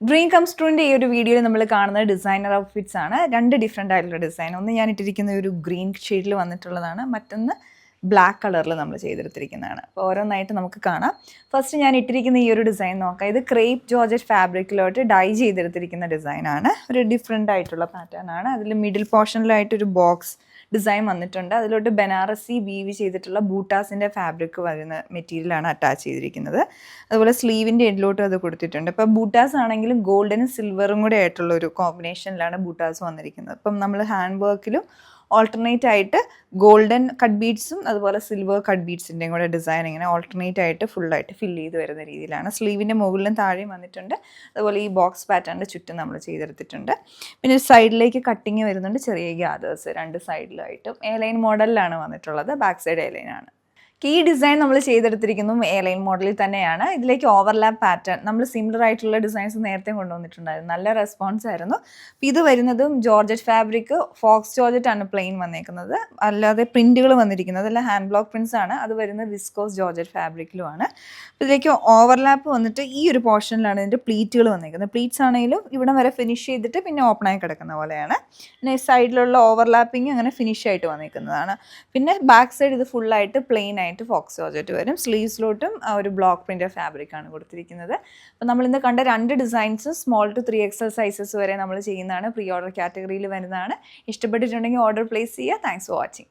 Dream comes ട്രൂവിൻ്റെ ഈ ഒരു വീഡിയോയിൽ നമ്മൾ കാണുന്നത് ഡിസൈനർ ഔട്ട്ഫിറ്റ്സ് ആണ്. രണ്ട് ഡിഫറെൻ്റ് ആയിട്ടുള്ള ഡിസൈൻ. ഒന്ന് ഞാൻ ഇട്ടിരിക്കുന്ന ഒരു ഗ്രീൻ ഷെയ്ഡിൽ വന്നിട്ടുള്ളതാണ്, മറ്റൊന്ന് ബ്ലാക്ക് കളറിൽ നമ്മൾ ചെയ്തെടുത്തിരിക്കുന്നതാണ്. അപ്പോൾ ഓരോന്നായിട്ട് നമുക്ക് കാണാം. ഫസ്റ്റ് ഞാൻ ഇട്ടിരിക്കുന്ന ഈ ഒരു ഡിസൈൻ നോക്കാം. ഇത് ക്രേപ്പ് ജോർജറ്റ് ഫാബ്രിക്കിലോട്ട് ഡൈ ചെയ്തെടുത്തിരിക്കുന്ന ഡിസൈനാണ്. ഒരു ഡിഫറെൻ്റ് ആയിട്ടുള്ള പാറ്റേൺ ആണ്. അതിൽ മിഡിൽ പോർഷനിലായിട്ടൊരു ബോക്സ് ഡിസൈൻ വന്നിട്ടുണ്ട്. അതിലോട്ട് ബനാറസി വീവ് ചെയ്തിട്ടുള്ള ബൂട്ടാസിൻ്റെ ഫാബ്രിക് വരുന്ന മെറ്റീരിയലാണ് അറ്റാച്ച് ചെയ്തിരിക്കുന്നത്. അതുപോലെ സ്ലീവിൻ്റെ എൻഡിലോട്ടും അത് കൊടുത്തിട്ടുണ്ട്. ഇപ്പോൾ ബൂട്ടാസ് ആണെങ്കിലും ഗോൾഡനും സിൽവറും കൂടെ ആയിട്ടുള്ള ഒരു കോമ്പിനേഷനിലാണ് ബൂട്ടാസ് വന്നിരിക്കുന്നത്. ഇപ്പം നമ്മൾ ഹാൻഡ് വർക്കിലും ഓൾട്ടർനേറ്റ് ആയിട്ട് ഗോൾഡൻ കട്ട് ബീഡ്സും അതുപോലെ സിൽവർ കട്ട് ബീഡ്സിൻ്റെയും കൂടെ ഡിസൈൻ ഇങ്ങനെ ഓൾട്ടർനേറ്റ് ആയിട്ട് ഫുള്ളായിട്ട് ഫില്ല് ചെയ്ത് വരുന്ന രീതിയിലാണ്. സ്ലീവിൻ്റെ മുകളിലും താഴെയും വന്നിട്ടുണ്ട്. അതുപോലെ ഈ ബോക്സ് പാറ്റേണിൻ്റെ ചുറ്റും നമ്മൾ ചെയ്തെടുത്തിട്ടുണ്ട്. പിന്നെ സൈഡിലേക്ക് കട്ടിങ് വരുന്നുണ്ട്, ചെറിയ ഗ്യാദേഴ്സ് രണ്ട് സൈഡിലായിട്ടും. എ ലൈൻ മോഡലിലാണ് വന്നിട്ടുള്ളത്. ബാക്ക് സൈഡ് എ ലൈൻ ആണ്. ഈ ഡിസൈൻ നമ്മൾ ചെയ്തെടുത്തിരിക്കുന്നതും എ ലൈൻ മോഡലിൽ തന്നെയാണ്. ഇതിലേക്ക് ഓവർലാപ്പ് പാറ്റേൺ നമ്മൾ സിമിലർ ആയിട്ടുള്ള ഡിസൈൻസ് നേരത്തെ കൊണ്ടുവന്നിട്ടുണ്ടായിരുന്നു. നല്ല റെസ്പോൺസ് ആയിരുന്നു. ഇത് വരുന്നതും ജോർജറ്റ് ഫാബ്രിക് ഫോക്സ് ജോർജറ്റ് ആണ് പ്ലെയിൻ വന്നേക്കുന്നത്. അല്ലാതെ പ്രിന്റുകൾ വന്നിരിക്കുന്നത് അല്ല ഹാൻഡ് ബ്ലോക്ക് പ്രിന്റ്സ് ആണ്. അത് വരുന്നത് വിസ്കോസ് ജോർജറ്റ് ഫാബ്രിക്കിലുമാണ്. ഇതിലേക്ക് ഓവർലാപ്പ് വന്നിട്ട് ഈ ഒരു പോർഷനിലാണ് ഇതിൻ്റെ പ്ലീറ്റുകൾ വന്നേക്കുന്നത്. പ്ലീറ്റ്സ് ആണെങ്കിലും ഇവിടെ വരെ ഫിനിഷ് ചെയ്തിട്ട് പിന്നെ ഓപ്പൺ ആയി കിടക്കുന്ന പോലെയാണ്. പിന്നെ സൈഡിലുള്ള ഓവർലാപ്പിങ് അങ്ങനെ ഫിനിഷ് ആയിട്ട് വന്നേക്കുന്നതാണ്. പിന്നെ ബാക്ക് സൈഡ് ഇത് ഫുള്ളായിട്ട് പ്ലെയിൻ ആയിട്ട് ഫോക്സ് ജോർജറ്റ് വരും. സ്ലീവ്സിലോട്ടും ആ ഒരു ബ്ലോക്ക് പ്രിൻ്റ് ഫാബ്രിക് ആണ് കൊടുത്തിരിക്കുന്നത്. അപ്പോൾ നമ്മളിന്ന് കണ്ട രണ്ട് designs small to 3XL sizes വരെ നമ്മൾ ചെയ്യുന്നതാണ്. പ്രീ ഓർഡർ കാറ്റഗറിയിൽ വരുന്നതാണ്. ഇഷ്ടപ്പെട്ടിട്ടുണ്ടെങ്കിൽ ഓർഡർ പ്ലേസ് ചെയ്യുക. Thanks for watching.